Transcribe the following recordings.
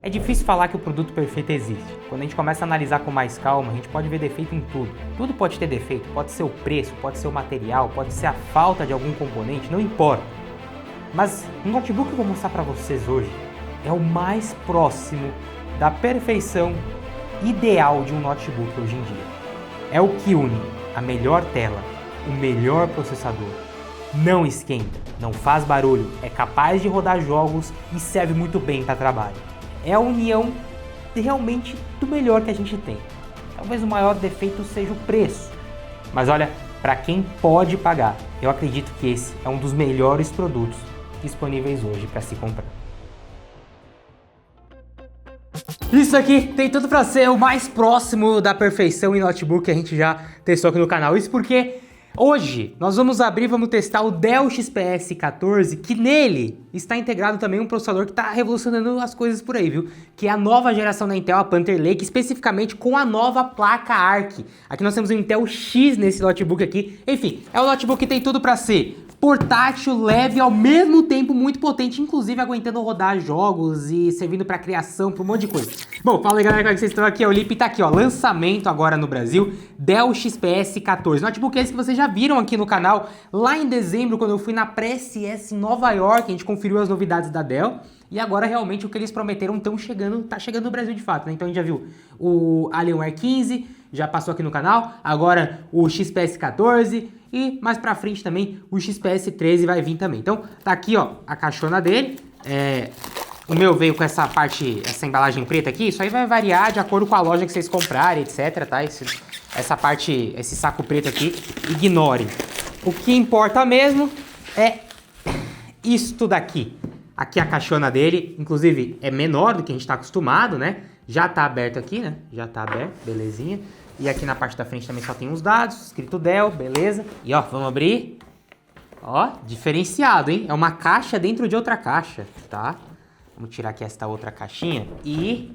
É difícil falar que o produto perfeito existe. Quando a gente começa a analisar com mais calma, a gente pode ver defeito em tudo. Tudo pode ter defeito, pode ser o preço, pode ser o material, pode ser a falta de algum componente, não importa. Mas o notebook que eu vou mostrar para vocês hoje é o mais próximo da perfeição ideal de um notebook hoje em dia. É o que une a melhor tela, o melhor processador, não esquenta, não faz barulho, é capaz de rodar jogos e serve muito bem para trabalho. É a união realmente do melhor que a gente tem. Talvez o maior defeito seja o preço, mas olha, para quem pode pagar, eu acredito que esse é um dos melhores produtos disponíveis hoje para se comprar. Isso aqui tem tudo para ser o mais próximo da perfeição em notebook que a gente já testou aqui no canal. Isso porque hoje nós vamos testar o Dell XPS 14, que nele está integrado também um processador que está revolucionando as coisas por aí, viu? Que é a nova geração da Intel, a Panther Lake, especificamente com a nova placa Arc. Aqui nós temos o Intel X nesse notebook aqui. Enfim, é um notebook que tem tudo para ser portátil, leve, ao mesmo tempo muito potente, inclusive aguentando rodar jogos e servindo para criação, para um monte de coisa. Bom, fala aí galera, como é que vocês estão aqui? O Lipe tá aqui, ó, lançamento agora no Brasil, Dell XPS 14. Notebook esse que vocês já viram aqui no canal, lá em dezembro, quando eu fui na pré-CES em Nova York, a gente conferiu as novidades da Dell. E agora realmente o que eles prometeram tá chegando no Brasil de fato, né? Então a gente já viu o Alienware 15, já passou aqui no canal, agora o XPS 14 e mais pra frente também o XPS 13 vai vir também. Então tá aqui, ó, a caixona dele. O meu veio com essa embalagem preta aqui, isso aí vai variar de acordo com a loja que vocês comprarem, etc, tá? Esse saco preto aqui, ignore. O que importa mesmo é isto daqui. Aqui a caixona dele, inclusive é menor do que a gente está acostumado, né? Já tá aberto aqui, né? Já tá aberto, belezinha. E aqui na parte da frente também só tem os dados, escrito Dell, beleza. E ó, vamos abrir. Ó, diferenciado, hein? É uma caixa dentro de outra caixa, tá? Vamos tirar aqui esta outra caixinha. E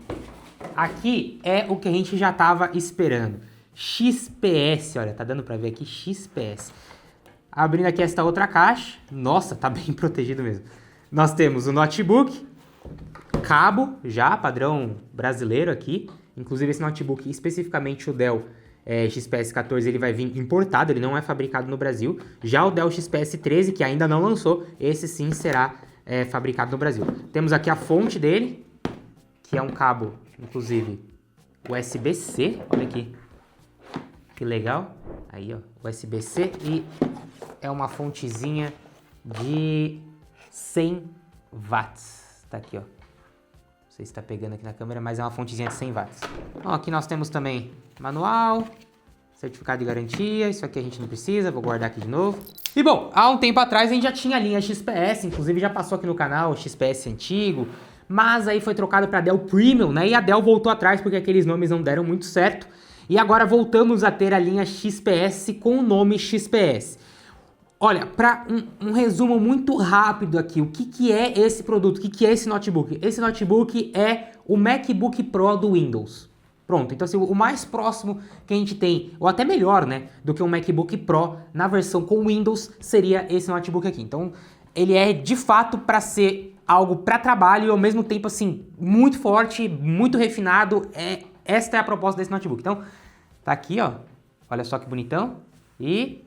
aqui é o que a gente já tava esperando. XPS, olha, tá dando pra ver aqui, XPS. Abrindo aqui esta outra caixa. Nossa, tá bem protegido mesmo. Nós temos o notebook, cabo já, padrão brasileiro aqui. Inclusive esse notebook, especificamente o Dell XPS 14, ele vai vir importado, ele não é fabricado no Brasil. Já o Dell XPS 13, que ainda não lançou, esse sim será fabricado no Brasil. Temos aqui a fonte dele, que é um cabo, inclusive, USB-C, olha aqui, que legal. Aí, ó, USB-C e é uma fontezinha de 100 watts, tá aqui, ó. Não sei se está pegando aqui na câmera, mas é uma fontezinha de 100 watts. Bom, aqui nós temos também manual, certificado de garantia, isso aqui a gente não precisa, vou guardar aqui de novo. E bom, há um tempo atrás a gente já tinha a linha XPS, inclusive já passou aqui no canal o XPS antigo, mas aí foi trocado para Dell Premium, né? E a Dell voltou atrás porque aqueles nomes não deram muito certo. E agora voltamos a ter a linha XPS com o nome XPS. Olha, para um resumo muito rápido aqui, o que é esse produto, o que é esse notebook? Esse notebook é o MacBook Pro do Windows. Pronto, então assim, o mais próximo que a gente tem, ou até melhor, né, do que um MacBook Pro na versão com Windows, seria esse notebook aqui. Então, ele é de fato para ser algo para trabalho e ao mesmo tempo assim, muito forte, muito refinado. Esta é a proposta desse notebook. Então, tá aqui, ó, olha só que bonitão e...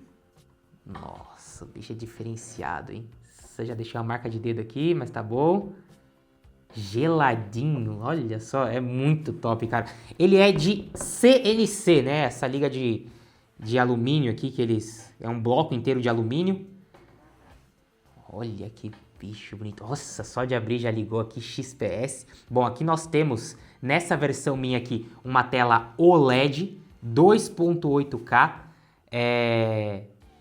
Nossa, o bicho é diferenciado, hein? Você já deixou a marca de dedo aqui, mas tá bom. Geladinho, olha só, é muito top, cara. Ele é de CNC, né? Essa liga de alumínio aqui, é um bloco inteiro de alumínio. Olha que bicho bonito. Nossa, só de abrir já ligou aqui XPS. Bom, aqui nós temos, nessa versão minha aqui, uma tela OLED 2.8K,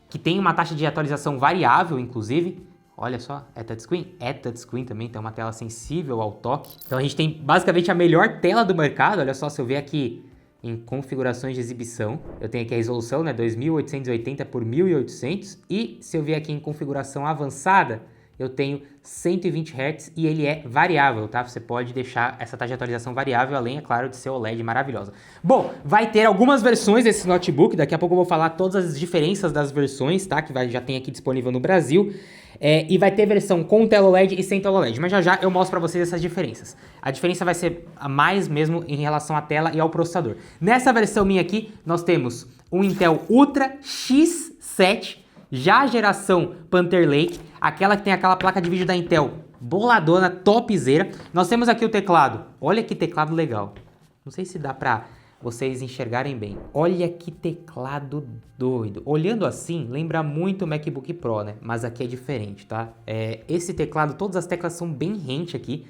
que tem uma taxa de atualização variável, inclusive. Olha só, é touchscreen? É touchscreen também, tem uma tela sensível ao toque. Então a gente tem basicamente a melhor tela do mercado. Olha só, se eu ver aqui em configurações de exibição, eu tenho aqui a resolução, né, 2880 por 1800. E se eu ver aqui em configuração avançada, eu tenho 120 Hz e ele é variável, tá? Você pode deixar essa taxa de atualização variável, além, é claro, de ser OLED maravilhosa. Bom, vai ter algumas versões desse notebook, daqui a pouco eu vou falar todas as diferenças das versões, tá? Que já tem aqui disponível no Brasil. E vai ter versão com tela OLED e sem tela OLED, mas já já eu mostro pra vocês essas diferenças. A diferença vai ser a mais mesmo em relação à tela e ao processador. Nessa versão minha aqui, nós temos um Intel Ultra X7, já a geração Panther Lake, aquela que tem aquela placa de vídeo da Intel boladona, topzera. Nós temos aqui o teclado, olha que teclado legal. Não sei se dá pra vocês enxergarem bem. Olha que teclado doido. Olhando assim, lembra muito o MacBook Pro, né? Mas aqui é diferente, tá? Esse teclado, todas as teclas são bem rente aqui.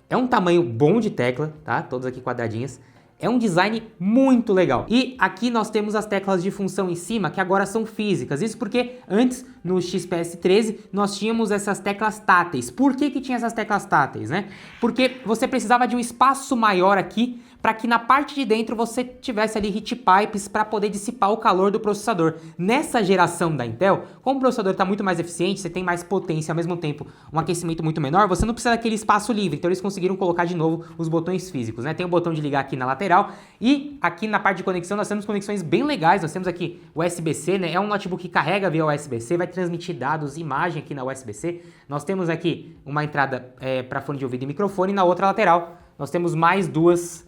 É um tamanho bom de tecla, tá? Todas aqui quadradinhas. É um design muito legal. E aqui nós temos as teclas de função em cima, que agora são físicas. Isso porque antes, no XPS 13, nós tínhamos essas teclas táteis. Por que tinha essas teclas táteis, né? Porque você precisava de um espaço maior aqui, para que na parte de dentro você tivesse ali heat pipes para poder dissipar o calor do processador. Nessa geração da Intel, como o processador está muito mais eficiente, você tem mais potência, ao mesmo tempo um aquecimento muito menor, você não precisa daquele espaço livre, então eles conseguiram colocar de novo os botões físicos, né? Tem o botão de ligar aqui na lateral e aqui na parte de conexão nós temos conexões bem legais, nós temos aqui USB-C, né? É um notebook que carrega via USB-C, vai transmitir dados, imagem aqui na USB-C. Nós temos aqui uma entrada para fone de ouvido e microfone, e na outra lateral nós temos mais duas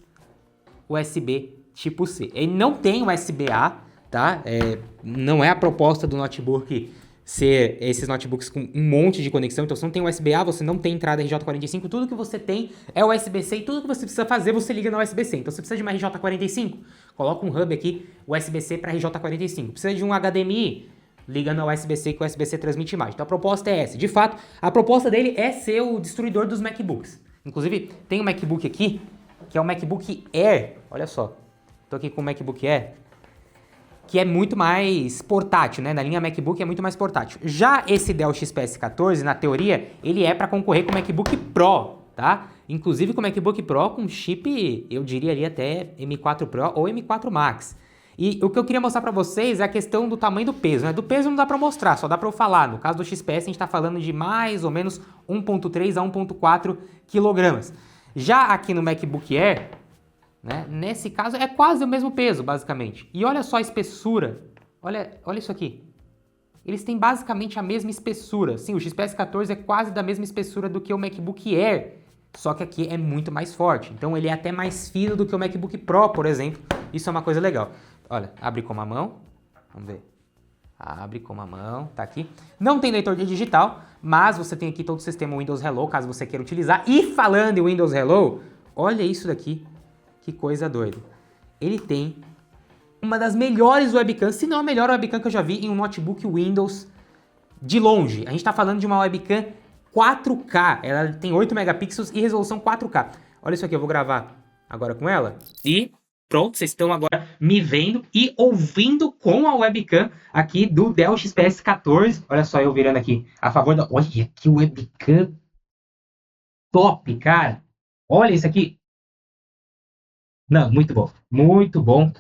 USB tipo C. Ele não tem USB-A, tá? Não é a proposta do notebook ser esses notebooks com um monte de conexão. Então, se não tem USB-A, você não tem entrada RJ45. Tudo que você tem é USB-C e tudo que você precisa fazer, você liga na USB-C. Então, se precisa de uma RJ45, coloca um hub aqui, USB-C para RJ45. Precisa de um HDMI, liga na USB-C, que o USB-C transmite imagem. Então, a proposta é essa. De fato, a proposta dele é ser o destruidor dos MacBooks. Inclusive, tem um MacBook aqui, que é o MacBook Air, olha só, tô aqui com o MacBook Air, que é muito mais portátil, né? Na linha MacBook é muito mais portátil. Já esse Dell XPS 14, na teoria, ele é para concorrer com o MacBook Pro, tá? Inclusive com o MacBook Pro com chip, eu diria ali até M4 Pro ou M4 Max. E o que eu queria mostrar para vocês é a questão do tamanho do peso, né? Do peso não dá para mostrar, só dá para eu falar. No caso do XPS, a gente tá falando de mais ou menos 1.3 a 1.4 kg. Já aqui no MacBook Air, né, nesse caso é quase o mesmo peso, basicamente. E olha só a espessura, olha isso aqui. Eles têm basicamente a mesma espessura. Sim, o XPS 14 é quase da mesma espessura do que o MacBook Air, só que aqui é muito mais forte. Então ele é até mais fino do que o MacBook Pro, por exemplo. Isso é uma coisa legal. Olha, abre com uma mão, vamos ver. Abre com uma mão, tá aqui. Não tem leitor de digital, mas você tem aqui todo o sistema Windows Hello, caso você queira utilizar. E falando em Windows Hello, olha isso daqui, que coisa doida. Ele tem uma das melhores webcams, se não a melhor webcam que eu já vi em um notebook Windows de longe. A gente tá falando de uma webcam 4K, ela tem 8 megapixels e resolução 4K. Olha isso aqui, eu vou gravar agora com ela. E pronto, vocês estão agora me vendo e ouvindo com a webcam aqui do Dell XPS 14. Olha só eu virando aqui a favor da... Olha que webcam top, cara. Olha isso aqui. Não, muito bom. Muito bom.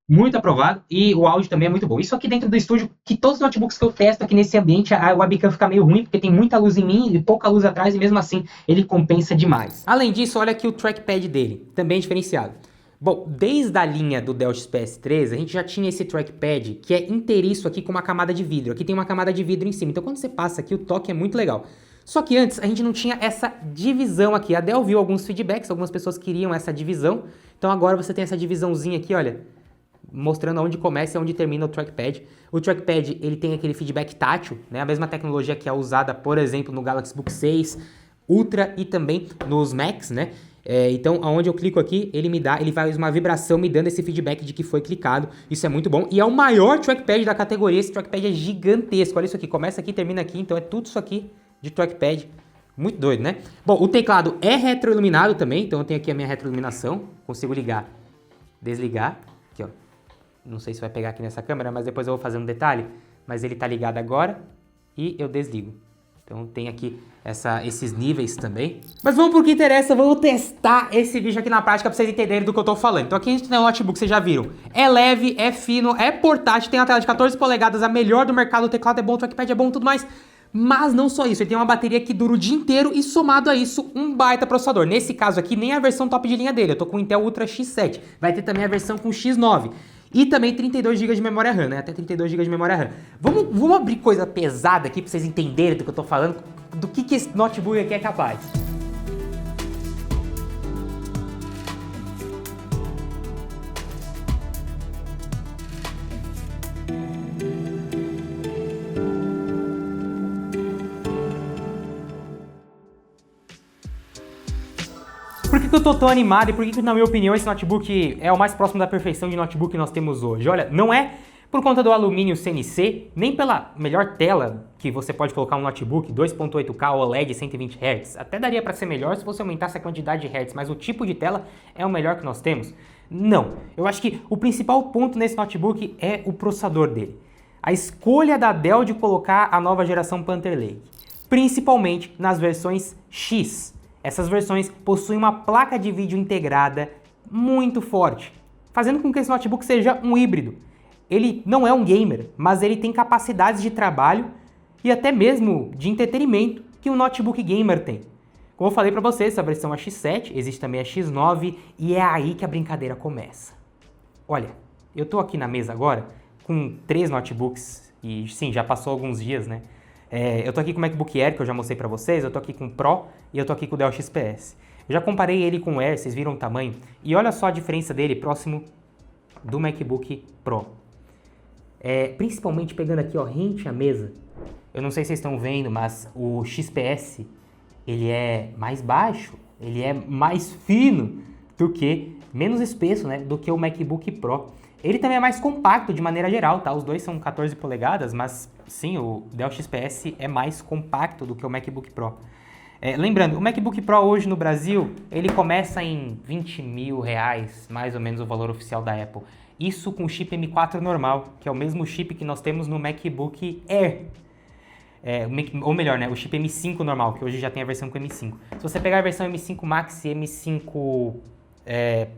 Muito aprovado. E o áudio também é muito bom. Isso aqui dentro do estúdio, que todos os notebooks que eu testo aqui nesse ambiente, a webcam fica meio ruim, porque tem muita luz em mim e pouca luz atrás, e mesmo assim ele compensa demais. Além disso, olha aqui o trackpad dele. Também é diferenciado. Bom, desde a linha do Dell XPS 13, a gente já tinha esse trackpad que é inteiriço aqui com uma camada de vidro. Aqui tem uma camada de vidro em cima, então quando você passa aqui o toque é muito legal. Só que antes a gente não tinha essa divisão aqui. A Dell viu alguns feedbacks, algumas pessoas queriam essa divisão. Então agora você tem essa divisãozinha aqui, olha, mostrando onde começa e onde termina o trackpad. O trackpad, ele tem aquele feedback tátil, né? A mesma tecnologia que é usada, por exemplo, no Galaxy Book 6 Ultra e também nos Macs, né? Então, aonde eu clico aqui, ele faz uma vibração me dando esse feedback de que foi clicado. Isso é muito bom. E é o maior trackpad da categoria. Esse trackpad é gigantesco. Olha isso aqui, começa aqui, termina aqui. Então é tudo isso aqui de trackpad. Muito doido, né? Bom, o teclado é retroiluminado também. Então eu tenho aqui a minha retroiluminação. Consigo ligar, desligar. Aqui, ó. Não sei se vai pegar aqui nessa câmera, mas depois eu vou fazer um detalhe. Mas ele tá ligado agora e eu desligo. Então tem aqui esses níveis também. Mas vamos pro que interessa, vamos testar esse vídeo aqui na prática pra vocês entenderem do que eu tô falando. Então aqui a gente tem um notebook, vocês já viram. É leve, é fino, é portátil, tem uma tela de 14 polegadas, a melhor do mercado, o teclado é bom, o trackpad é bom, tudo mais. Mas não só isso, ele tem uma bateria que dura o dia inteiro e somado a isso, um baita processador. Nesse caso aqui, nem a versão top de linha dele, eu tô com o Intel Ultra X7. Vai ter também a versão com X9. E também 32 GB de memória RAM, né? Até 32 GB de memória RAM. Vamos abrir coisa pesada aqui pra vocês entenderem do que eu tô falando, do que esse notebook aqui é capaz. Por que eu tô tão animado e por que, na minha opinião, esse notebook é o mais próximo da perfeição de notebook que nós temos hoje? Olha, não é por conta do alumínio CNC, nem pela melhor tela que você pode colocar um notebook 2.8K OLED 120 Hz. Até daria para ser melhor se você aumentasse a quantidade de Hz, mas o tipo de tela é o melhor que nós temos? Não. Eu acho que o principal ponto nesse notebook é o processador dele. A escolha da Dell de colocar a nova geração Panther Lake, principalmente nas versões X. Essas versões possuem uma placa de vídeo integrada muito forte, fazendo com que esse notebook seja um híbrido. Ele não é um gamer, mas ele tem capacidades de trabalho e até mesmo de entretenimento que um notebook gamer tem. Como eu falei para vocês, essa versão é X7, existe também a X9 e é aí que a brincadeira começa. Olha, eu tô aqui na mesa agora com 3 notebooks e sim, já passou alguns dias, né? Eu tô aqui com o MacBook Air, que eu já mostrei pra vocês, eu tô aqui com o Pro e eu tô aqui com o Dell XPS. Eu já comparei ele com o Air, vocês viram o tamanho, e olha só a diferença dele próximo do MacBook Pro. Principalmente pegando aqui, ó, rente à mesa, eu não sei se vocês estão vendo, mas o XPS, ele é mais baixo, ele é mais fino menos espesso, né, do que o MacBook Pro. Ele também é mais compacto de maneira geral, tá? Os dois são 14 polegadas, mas sim, o Dell XPS é mais compacto do que o MacBook Pro. Lembrando, o MacBook Pro hoje no Brasil, ele começa em R$20 mil, mais ou menos o valor oficial da Apple. Isso com o chip M4 normal, que é o mesmo chip que nós temos no MacBook Air. Ou melhor, né, o chip M5 normal, que hoje já tem a versão com M5. Se você pegar a versão M5 Max e M5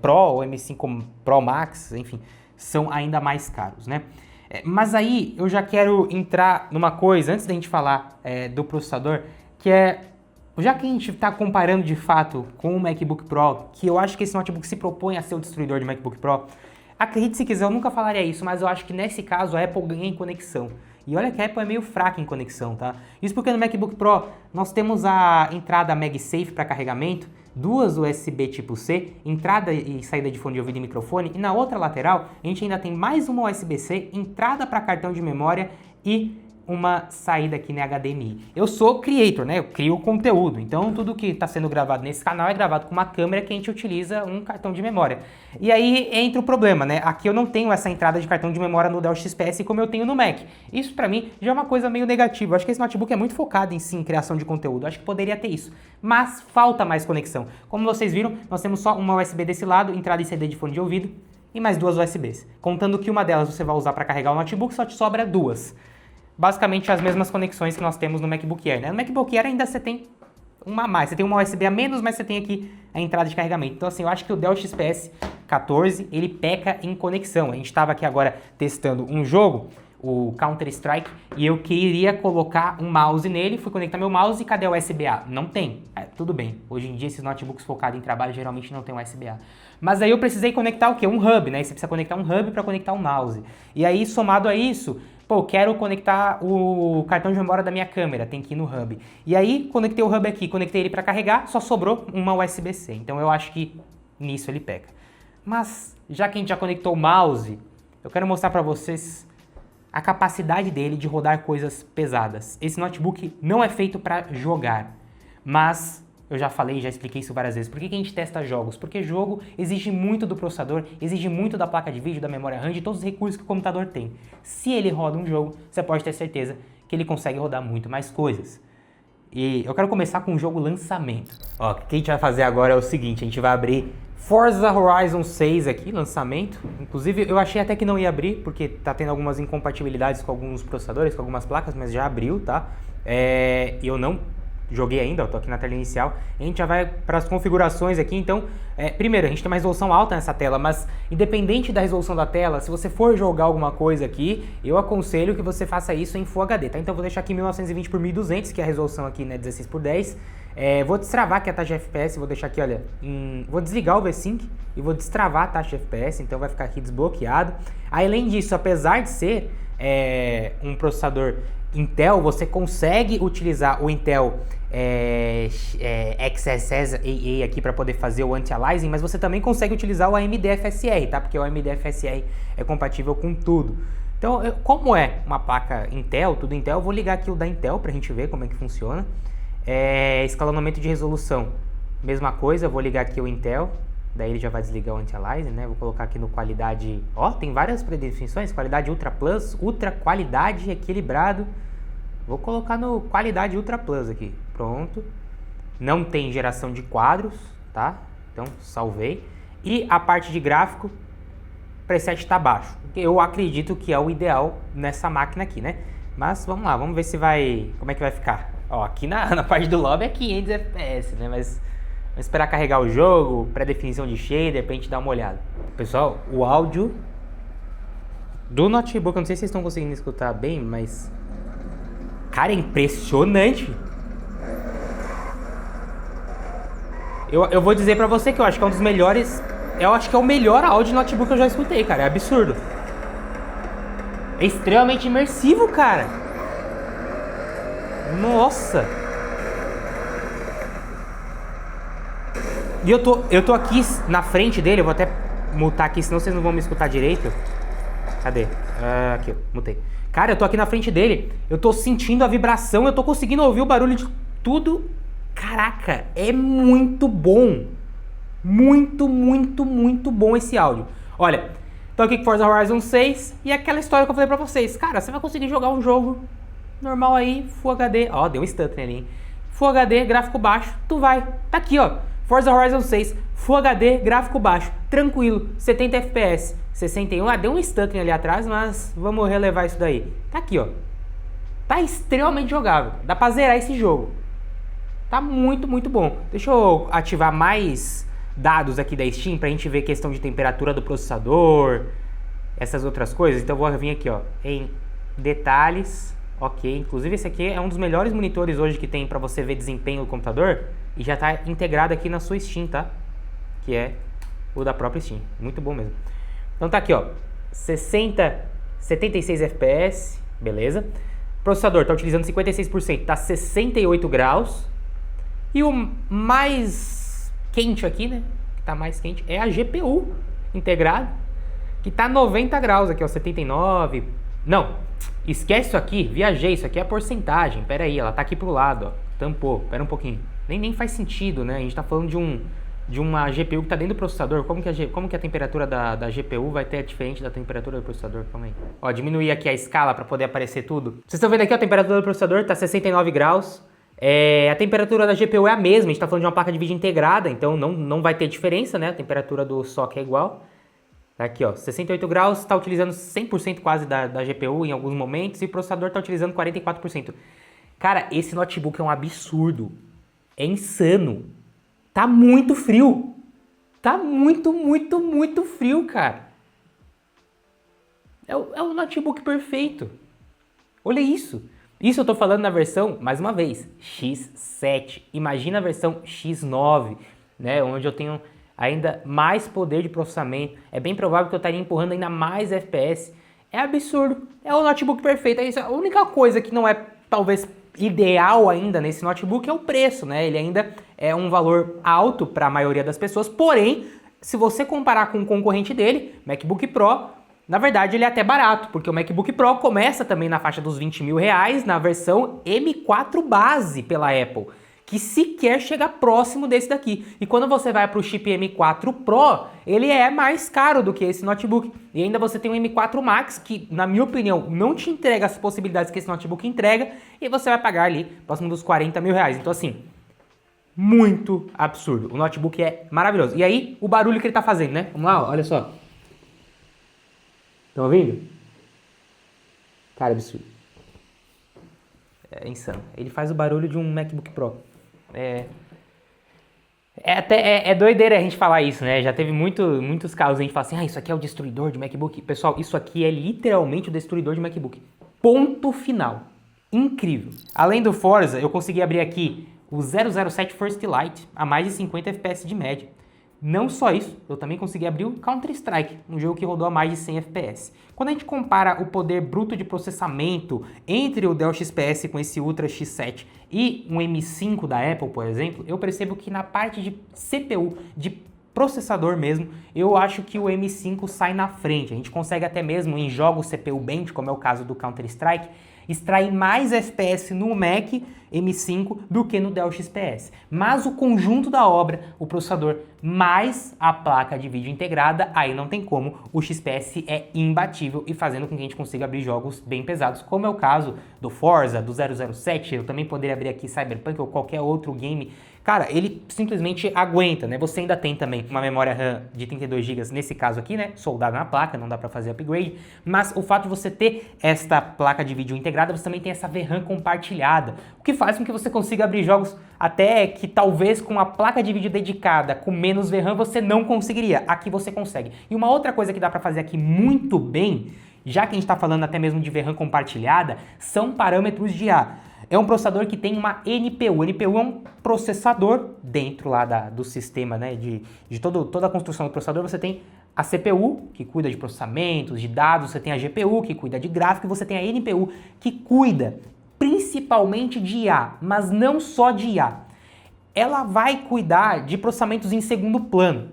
Pro ou M5 Pro Max, enfim, são ainda mais caros, né? Mas aí eu já quero entrar numa coisa, antes da gente falar do processador, que já que a gente está comparando de fato com o MacBook Pro, que eu acho que esse notebook se propõe a ser o destruidor de MacBook Pro, acredite se quiser, eu nunca falaria isso, mas eu acho que nesse caso a Apple ganha em conexão. E olha que a Apple é meio fraca em conexão, tá? Isso porque no MacBook Pro nós temos a entrada MagSafe para carregamento, 2 USB tipo C, entrada e saída de fone de ouvido e microfone, e na outra lateral a gente ainda tem mais uma USB-C, entrada para cartão de memória e uma saída aqui na HDMI. Eu sou creator, né? Eu crio conteúdo, então tudo que está sendo gravado nesse canal é gravado com uma câmera que a gente utiliza um cartão de memória. E aí entra o problema, né? Aqui eu não tenho essa entrada de cartão de memória no Dell XPS como eu tenho no Mac. Isso para mim já é uma coisa meio negativa. Eu acho que esse notebook é muito focado em criação de conteúdo. Eu acho que poderia ter isso, mas falta mais conexão. Como vocês viram, nós temos só uma USB desse lado, entrada e saída de fone de ouvido e mais 2 USBs. Contando que uma delas você vai usar para carregar o notebook, só te sobra 2. Basicamente as mesmas conexões que nós temos no MacBook Air, né? No MacBook Air ainda você tem uma a mais, você tem uma USB a menos, mas você tem aqui a entrada de carregamento. Então assim, eu acho que o Dell XPS 14, ele peca em conexão. A gente estava aqui agora testando um jogo, o Counter-Strike, e eu queria colocar um mouse nele, fui conectar meu mouse e cadê o USB-A? Não tem. Tudo bem, hoje em dia esses notebooks focados em trabalho geralmente não tem USB-A. Mas aí eu precisei conectar o quê? Um hub, né? Você precisa conectar um hub para conectar um mouse. E aí, somado a isso, pô, quero conectar o cartão de memória da minha câmera, tem que ir no hub. E aí, conectei o hub aqui, conectei ele para carregar, só sobrou uma USB-C. Então eu acho que nisso ele peca. Mas, já que a gente já conectou o mouse, eu quero mostrar para vocês a capacidade dele de rodar coisas pesadas. Esse notebook não é feito para jogar, mas eu já falei, já expliquei isso várias vezes. Por que a gente testa jogos? Porque jogo exige muito do processador, exige muito da placa de vídeo, da memória RAM, de todos os recursos que o computador tem. Se ele roda um jogo, você pode ter certeza que ele consegue rodar muito mais coisas. E eu quero começar com o jogo lançamento. Ó, o que a gente vai fazer agora é o seguinte, a gente vai abrir Forza Horizon 6 aqui, lançamento. Inclusive, eu achei até que não ia abrir, porque tá tendo algumas incompatibilidades com alguns processadores, com algumas placas, mas já abriu, tá? Eu não joguei ainda, eu tô aqui na tela inicial. A gente já vai para as configurações aqui, então, primeiro, a gente tem uma resolução alta nessa tela, mas independente da resolução da tela, se você for jogar alguma coisa aqui, eu aconselho que você faça isso em Full HD, tá? Então eu vou deixar aqui 1920 por 1200, que é a resolução aqui, né, 16 por 10. Vou destravar aqui a taxa de FPS, vou deixar aqui, olha, vou desligar o V-Sync e vou destravar a taxa de FPS, então vai ficar aqui desbloqueado. Além disso, apesar de ser um processador Intel, você consegue utilizar o Intel XSS AA aqui para poder fazer o anti-aliasing, mas você também consegue utilizar o AMD FSR, tá? Porque o AMD FSR é compatível com tudo. Então, como é uma placa Intel, tudo Intel, eu vou ligar aqui o da Intel pra gente ver como é que funciona. Escalonamento de resolução, mesma coisa, eu vou ligar aqui o Intel, daí ele já vai desligar o anti-aliasing, né? Vou colocar aqui no qualidade, tem várias predefinições, qualidade Ultra Plus, Ultra Qualidade Equilibrado. Vou colocar no qualidade Ultra Plus aqui, pronto. Não tem geração de quadros, tá? Então salvei. E a parte de gráfico, preset tá baixo. Eu acredito que é o ideal nessa máquina aqui, né? Mas vamos lá, vamos ver se vai, como é que vai ficar. Aqui na parte do lobby é 500 FPS, né? Mas vamos esperar carregar o jogo, pré-definição de shader, pra gente dar uma olhada. Pessoal, o áudio do notebook, eu não sei se vocês estão conseguindo escutar bem, mas... Cara, é impressionante. Eu vou dizer pra você que eu acho que é um dos melhores... Eu acho que é o melhor áudio de notebook que eu já escutei, cara. É absurdo. É extremamente imersivo, cara. Nossa. E eu tô aqui na frente dele. Eu vou até mutar aqui, senão vocês não vão me escutar direito. Cadê? Aqui, mutei. Cara, eu tô aqui na frente dele, eu tô sentindo a vibração, eu tô conseguindo ouvir o barulho de tudo. Caraca, é muito bom. Muito, muito, muito bom esse áudio. Olha, tô aqui com Forza Horizon 6 e aquela história que eu falei pra vocês. Cara, você vai conseguir jogar um jogo normal aí, Full HD. Deu um stutter ali, hein? Full HD, gráfico baixo, tu vai. Tá aqui, ó. Forza Horizon 6, Full HD, gráfico baixo, tranquilo, 70 FPS. 61, deu um stuttering ali atrás, mas vamos relevar isso daí. Tá aqui, ó. Tá extremamente jogável. Dá pra zerar esse jogo. Tá muito, muito bom. Deixa eu ativar mais dados aqui da Steam pra gente ver questão de temperatura do processador, essas outras coisas. Então eu vou vir aqui, ó, em detalhes. Ok, inclusive esse aqui é um dos melhores monitores hoje que tem pra você ver desempenho do computador. E já tá integrado aqui na sua Steam, tá? Que é o da própria Steam. Muito bom mesmo. Então tá aqui, ó, 76 FPS, beleza. Processador tá utilizando 56%, tá 68 graus. E o mais quente aqui, né, que tá mais quente, é a GPU integrada, que tá 90 graus aqui, ó, 79. Não, esquece isso aqui, viajei, isso aqui é a porcentagem. Pera aí, ela tá aqui pro lado, ó, tampou, pera um pouquinho. Nem faz sentido, né, a gente tá falando de uma GPU que está dentro do processador. Como que a temperatura da GPU vai ter diferente da temperatura do processador? Calma aí. Ó, diminuir aqui a escala para poder aparecer tudo. Vocês estão vendo aqui, ó, a temperatura do processador está 69 graus. A temperatura da GPU é a mesma, a gente está falando de uma placa de vídeo integrada, então não vai ter diferença, né? A temperatura do SoC é igual. Tá aqui, ó, 68 graus, está utilizando 100% quase da GPU em alguns momentos e o processador está utilizando 44%. Cara, esse notebook é um absurdo. É insano. Tá muito frio. Tá muito, muito, muito frio, cara. É o notebook perfeito. Olha isso. Isso eu tô falando na versão, mais uma vez, X7. Imagina a versão X9, né? Onde eu tenho ainda mais poder de processamento. É bem provável que eu estaria empurrando ainda mais FPS. É absurdo. É o notebook perfeito. É isso. A única coisa que não é, talvez, ideal ainda nesse notebook é o preço, né? Ele ainda é um valor alto para a maioria das pessoas, porém, se você comparar com o concorrente dele, MacBook Pro, na verdade ele é até barato, porque o MacBook Pro começa também na faixa dos 20 mil reais na versão M4 base pela Apple, que sequer chega próximo desse daqui. E quando você vai para o chip M4 Pro, ele é mais caro do que esse notebook. E ainda você tem o M4 Max, que, na minha opinião, não te entrega as possibilidades que esse notebook entrega, e você vai pagar ali próximo dos 40 mil reais. Então, assim, muito absurdo. O notebook é maravilhoso. E aí, o barulho que ele tá fazendo, né? Vamos lá, ó, olha só. Estão ouvindo? Cara, absurdo. É insano. Ele faz o barulho de um MacBook Pro. É doideira a gente falar isso, né? Já teve muitos casos a gente fala assim, isso aqui é o destruidor de MacBook. Pessoal, isso aqui é literalmente o destruidor de MacBook. Ponto final. Incrível. Além do Forza, eu consegui abrir aqui o 007 First Light a mais de 50 FPS de média. Não só isso, eu também consegui abrir o Counter-Strike, um jogo que rodou a mais de 100 FPS. Quando a gente compara o poder bruto de processamento entre o Dell XPS com esse Ultra X7 e um M5 da Apple, por exemplo, eu percebo que na parte de CPU, de processador mesmo, eu acho que o M5 sai na frente. A gente consegue até mesmo em jogos CPU Bench, como é o caso do Counter-Strike, extrair mais FPS no Mac M5 do que no Dell XPS. Mas o conjunto da obra, o processador mais a placa de vídeo integrada, aí não tem como, o XPS é imbatível e fazendo com que a gente consiga abrir jogos bem pesados, como é o caso do Forza, do 007, eu também poderia abrir aqui Cyberpunk ou qualquer outro game. Cara, ele simplesmente aguenta, né? Você ainda tem também uma memória RAM de 32 GB, nesse caso aqui, né? Soldada na placa, não dá pra fazer upgrade. Mas o fato de você ter esta placa de vídeo integrada, você também tem essa VRAM compartilhada. O que faz com que você consiga abrir jogos até que talvez com uma placa de vídeo dedicada, com menos VRAM, você não conseguiria. Aqui você consegue. E uma outra coisa que dá pra fazer aqui muito bem, já que a gente tá falando até mesmo de VRAM compartilhada, são parâmetros de IA. É um processador que tem uma NPU. O NPU é um processador dentro lá do sistema, né, de toda a construção do processador. Você tem a CPU, que cuida de processamentos, de dados, você tem a GPU, que cuida de gráfico, e você tem a NPU, que cuida principalmente de IA, mas não só de IA. Ela vai cuidar de processamentos em segundo plano.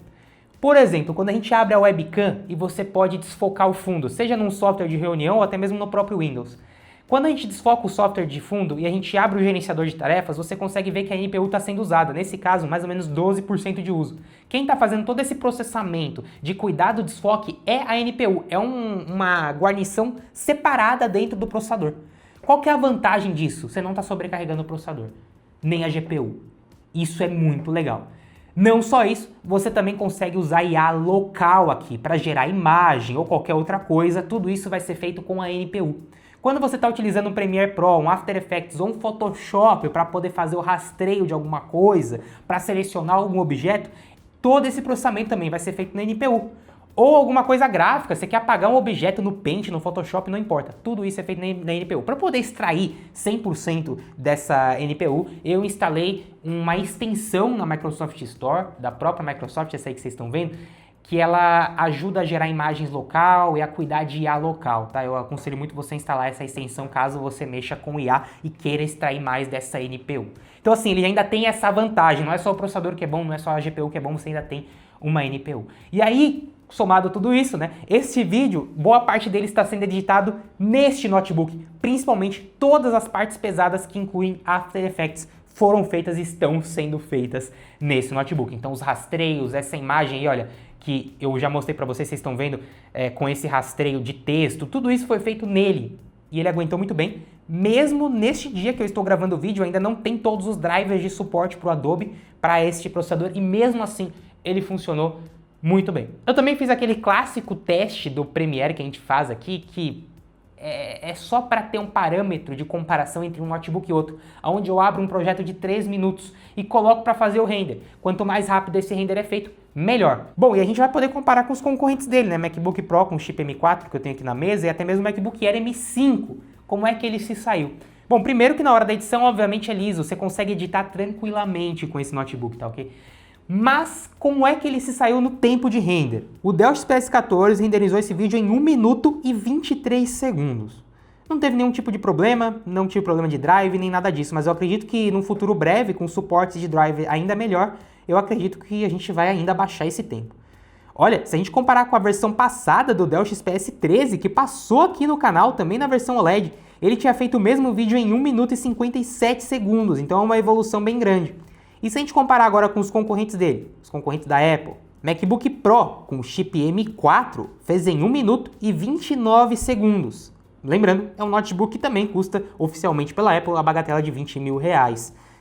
Por exemplo, quando a gente abre a webcam e você pode desfocar o fundo, seja num software de reunião ou até mesmo no próprio Windows. Quando a gente desfoca o software de fundo e a gente abre o gerenciador de tarefas, você consegue ver que a NPU está sendo usada. Nesse caso, mais ou menos 12% de uso. Quem está fazendo todo esse processamento de cuidar do desfoque é a NPU. É uma guarnição separada dentro do processador. Qual que é a vantagem disso? Você não está sobrecarregando o processador, nem a GPU. Isso é muito legal. Não só isso, você também consegue usar IA local aqui para gerar imagem ou qualquer outra coisa. Tudo isso vai ser feito com a NPU. Quando você está utilizando um Premiere Pro, um After Effects ou um Photoshop para poder fazer o rastreio de alguma coisa, para selecionar algum objeto, todo esse processamento também vai ser feito na NPU. Ou alguma coisa gráfica, você quer apagar um objeto no Paint, no Photoshop, não importa. Tudo isso é feito na NPU. Para poder extrair 100% dessa NPU, eu instalei uma extensão na Microsoft Store, da própria Microsoft, essa aí que vocês estão vendo, que ela ajuda a gerar imagens local e a cuidar de IA local, tá? Eu aconselho muito você instalar essa extensão caso você mexa com IA e queira extrair mais dessa NPU. Então assim, ele ainda tem essa vantagem, não é só o processador que é bom, não é só a GPU que é bom, você ainda tem uma NPU. E aí, somado a tudo isso, né? Este vídeo, boa parte dele está sendo editado neste notebook, principalmente todas as partes pesadas que incluem After Effects foram feitas e estão sendo feitas nesse notebook. Então os rastreios, essa imagem aí, olha, que eu já mostrei para vocês, vocês estão vendo, com esse rastreio de texto, tudo isso foi feito nele. E ele aguentou muito bem. Mesmo neste dia que eu estou gravando o vídeo, ainda não tem todos os drivers de suporte para o Adobe para este processador, e mesmo assim ele funcionou muito bem. Eu também fiz aquele clássico teste do Premiere que a gente faz aqui, que é só para ter um parâmetro de comparação entre um notebook e outro, onde eu abro um projeto de 3 minutos e coloco para fazer o render. Quanto mais rápido esse render é feito, melhor. Bom, e a gente vai poder comparar com os concorrentes dele, né? MacBook Pro com chip M4 que eu tenho aqui na mesa e até mesmo o MacBook Air M5. Como é que ele se saiu? Bom, primeiro que na hora da edição, obviamente, é liso. Você consegue editar tranquilamente com esse notebook, tá ok? Mas como é que ele se saiu no tempo de render? O Dell XPS 14 renderizou esse vídeo em 1 minuto e 23 segundos. Não teve nenhum tipo de problema, não tive problema de drive, nem nada disso, mas eu acredito que num futuro breve, com suporte de drive ainda melhor, eu acredito que a gente vai ainda baixar esse tempo. Olha, se a gente comparar com a versão passada do Dell XPS 13, que passou aqui no canal, também na versão OLED, ele tinha feito o mesmo vídeo em 1 minuto e 57 segundos, então é uma evolução bem grande. E se a gente comparar agora com os concorrentes dele, os concorrentes da Apple, MacBook Pro com chip M4 fez em 1 minuto e 29 segundos. Lembrando, é um notebook que também custa oficialmente pela Apple a bagatela de R$20 mil.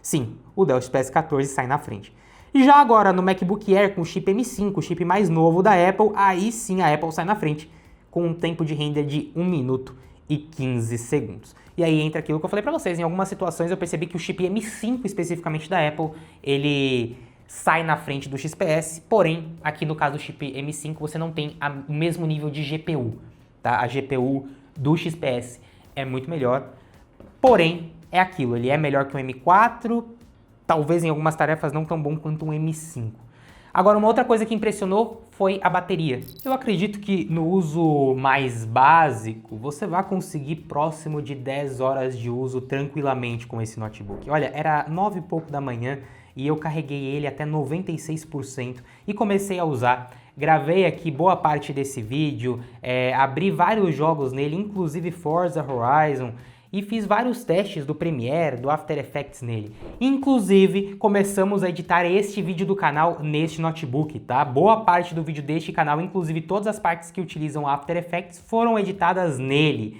Sim, o Dell XPS 14 sai na frente. E já agora no MacBook Air com chip M5, o chip mais novo da Apple, aí sim a Apple sai na frente, com um tempo de render de 1 minuto e 15 segundos. E aí entra aquilo que eu falei para vocês, em algumas situações eu percebi que o chip M5 especificamente da Apple, ele sai na frente do XPS, porém, aqui no caso do chip M5 você não tem o mesmo nível de GPU, tá? A GPU do XPS é muito melhor, porém, é aquilo, ele é melhor que o M4, talvez em algumas tarefas não tão bom quanto o M5. Agora, uma outra coisa que impressionou foi a bateria. Eu acredito que no uso mais básico, você vai conseguir próximo de 10 horas de uso tranquilamente com esse notebook. Olha, era 9 e pouco da manhã e eu carreguei ele até 96% e comecei a usar. Gravei aqui boa parte desse vídeo, abri vários jogos nele, inclusive Forza Horizon, e fiz vários testes do Premiere, do After Effects nele. Inclusive, começamos a editar este vídeo do canal neste notebook, tá? Boa parte do vídeo deste canal, inclusive todas as partes que utilizam After Effects, foram editadas nele.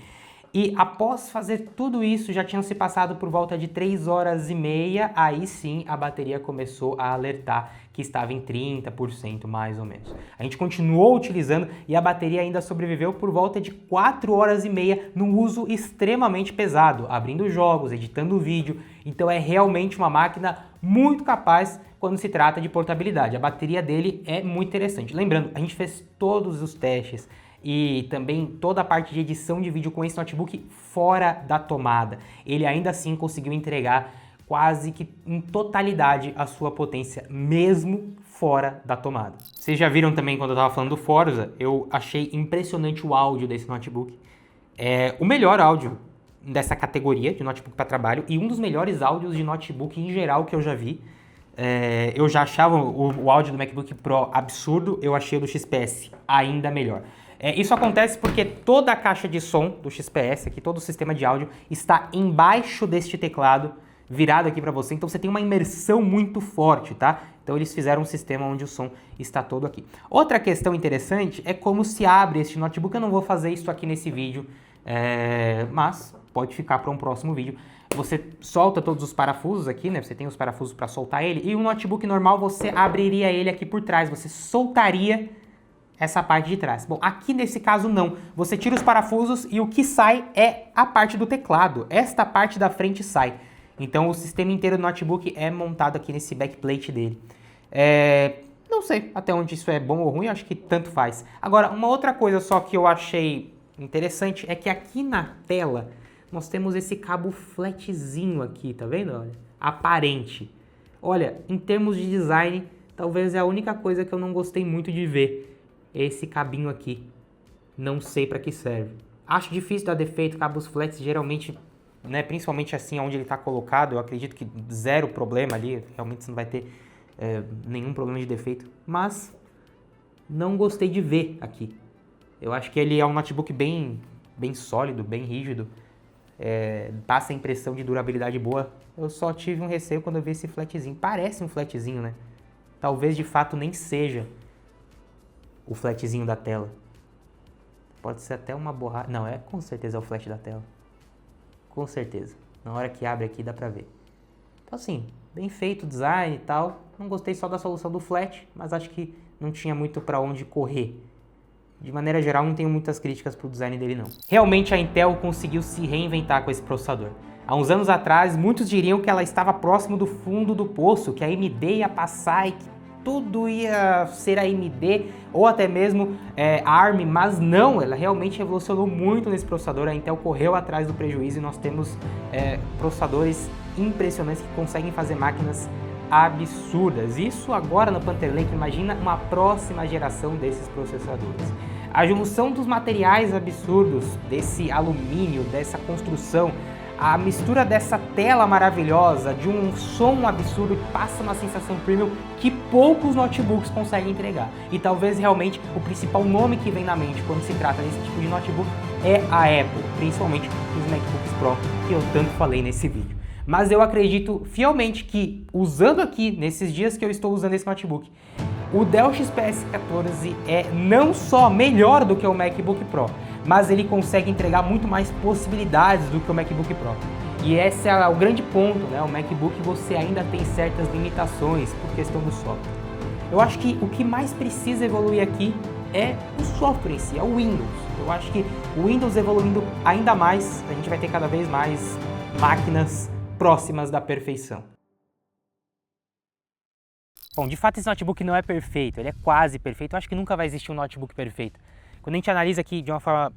E após fazer tudo isso, já tinham se passado por volta de 3 horas e meia, aí sim a bateria começou a alertar que estava em 30% mais ou menos. A gente continuou utilizando e a bateria ainda sobreviveu por volta de 4 horas e meia num uso extremamente pesado, abrindo jogos, editando vídeo, então é realmente uma máquina muito capaz quando se trata de portabilidade. A bateria dele é muito interessante. Lembrando, a gente fez todos os testes e também toda a parte de edição de vídeo com esse notebook fora da tomada. Ele ainda assim conseguiu entregar quase que em totalidade a sua potência, mesmo fora da tomada. Vocês já viram também quando eu estava falando do Forza, eu achei impressionante o áudio desse notebook. É o melhor áudio dessa categoria de notebook para trabalho e um dos melhores áudios de notebook em geral que eu já vi. Eu já achava o áudio do MacBook Pro absurdo, eu achei o do XPS ainda melhor. Isso acontece porque toda a caixa de som do XPS, aqui, todo o sistema de áudio, está embaixo deste teclado, virado aqui para você, então você tem uma imersão muito forte, tá? Então eles fizeram um sistema onde o som está todo aqui. Outra questão interessante é como se abre este notebook. Eu não vou fazer isso aqui nesse vídeo, mas pode ficar para um próximo vídeo. Você solta todos os parafusos aqui, né? Você tem os parafusos para soltar ele, e o notebook normal você abriria ele aqui por trás, você soltaria essa parte de trás. Bom, aqui nesse caso não. Você tira os parafusos e o que sai é a parte do teclado. Esta parte da frente sai. Então o sistema inteiro do notebook é montado aqui nesse backplate dele. Não sei até onde isso é bom ou ruim, acho que tanto faz. Agora, uma outra coisa só que eu achei interessante é que aqui na tela nós temos esse cabo flatzinho aqui, tá vendo? Olha, aparente. Olha, em termos de design, talvez é a única coisa que eu não gostei muito de ver. Esse cabinho aqui, não sei para que serve. Acho difícil dar defeito, cabos flats geralmente, né, principalmente assim onde ele está colocado, eu acredito que zero problema ali, realmente você não vai ter nenhum problema de defeito, mas não gostei de ver aqui. Eu acho que ele é um notebook bem sólido, bem rígido, passa a impressão de durabilidade boa. Eu só tive um receio quando eu vi esse flatzinho, parece um flatzinho, né? Talvez de fato nem seja o flatzinho da tela. Pode ser até uma borracha. Não, com certeza é o flat da tela. Com certeza. Na hora que abre aqui dá pra ver. Então assim, bem feito o design e tal. Não gostei só da solução do flat, mas acho que não tinha muito pra onde correr. De maneira geral, não tenho muitas críticas pro design dele não. Realmente a Intel conseguiu se reinventar com esse processador. Há uns anos atrás, muitos diriam que ela estava próximo do fundo do poço, que a AMD ia passar e que tudo ia ser AMD ou até mesmo ARM, mas não, ela realmente revolucionou muito nesse processador. A Intel correu atrás do prejuízo e nós temos processadores impressionantes que conseguem fazer máquinas absurdas. Isso agora no Panther Lake, imagina uma próxima geração desses processadores. A junção dos materiais absurdos, desse alumínio, dessa construção, a mistura dessa tela maravilhosa, de um som absurdo que passa uma sensação premium que poucos notebooks conseguem entregar. E talvez realmente o principal nome que vem na mente quando se trata desse tipo de notebook é a Apple, principalmente os MacBooks Pro, que eu tanto falei nesse vídeo. Mas eu acredito fielmente que, usando aqui, nesses dias que eu estou usando esse notebook, o Dell XPS 14 é não só melhor do que o MacBook Pro, mas ele consegue entregar muito mais possibilidades do que o MacBook Pro. E esse é o grande ponto, né? O MacBook você ainda tem certas limitações por questão do software. Eu acho que o que mais precisa evoluir aqui é o software em si, é o Windows. Eu acho que o Windows evoluindo ainda mais, a gente vai ter cada vez mais máquinas próximas da perfeição. Bom, de fato esse notebook não é perfeito, ele é quase perfeito. Eu acho que nunca vai existir um notebook perfeito. Quando a gente analisa aqui de uma forma,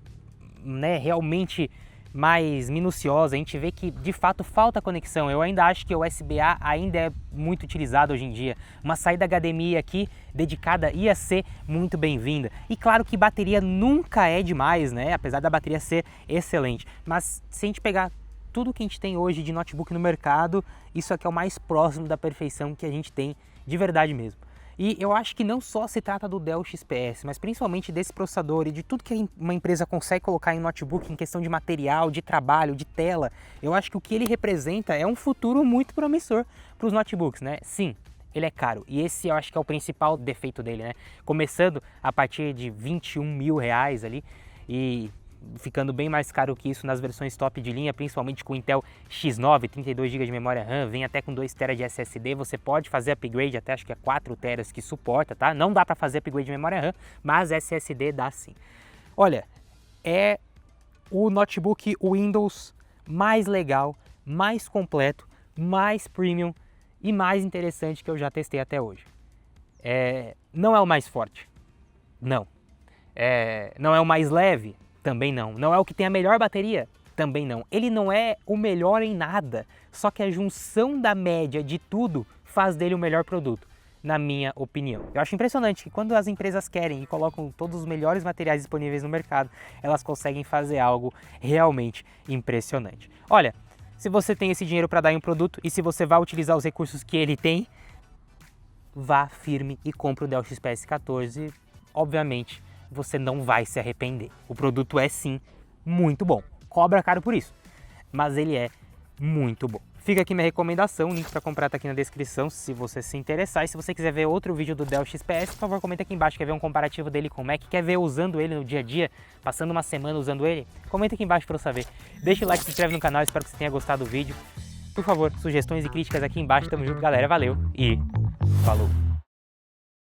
né, realmente mais minuciosa, a gente vê que de fato falta conexão. Eu ainda acho que o USB-A ainda é muito utilizado hoje em dia. Uma saída HDMI aqui dedicada ia ser muito bem-vinda. E claro que bateria nunca é demais, né? Apesar da bateria ser excelente. Mas se a gente pegar tudo que a gente tem hoje de notebook no mercado, isso aqui é o mais próximo da perfeição que a gente tem de verdade mesmo. E eu acho que não só se trata do Dell XPS, mas principalmente desse processador e de tudo que uma empresa consegue colocar em notebook em questão de material, de trabalho, de tela. Eu acho que o que ele representa é um futuro muito promissor para os notebooks, né? Sim, ele é caro e esse eu acho que é o principal defeito dele, né? Começando a partir de R$21.000 ali e ficando bem mais caro que isso nas versões top de linha, principalmente com o Intel X9, 32 GB de memória RAM, vem até com 2 TB de SSD, você pode fazer upgrade até acho que é 4 TB que suporta, tá? Não dá para fazer upgrade de memória RAM, mas SSD dá sim. Olha, é o notebook Windows mais legal, mais completo, mais premium e mais interessante que eu já testei até hoje. Não é o mais forte, não. Não é o mais leve, também não. Não é o que tem a melhor bateria? Também não. Ele não é o melhor em nada, só que a junção da média de tudo faz dele o melhor produto, na minha opinião. Eu acho impressionante que quando as empresas querem e colocam todos os melhores materiais disponíveis no mercado, elas conseguem fazer algo realmente impressionante. Olha, se você tem esse dinheiro para dar em um produto e se você vai utilizar os recursos que ele tem, vá firme e compre o Dell XPS 14, obviamente você não vai se arrepender. O produto é sim muito bom. Cobra caro por isso, mas ele é muito bom. Fica aqui minha recomendação, o link para comprar tá aqui na descrição se você se interessar. E se você quiser ver outro vídeo do Dell XPS, por favor, comenta aqui embaixo. Quer ver um comparativo dele com o Mac? Quer ver usando ele no dia a dia, passando uma semana usando ele? Comenta aqui embaixo para eu saber. Deixa o like, se inscreve no canal, espero que você tenha gostado do vídeo. Por favor, sugestões e críticas aqui embaixo. Tamo junto, galera. Valeu e falou!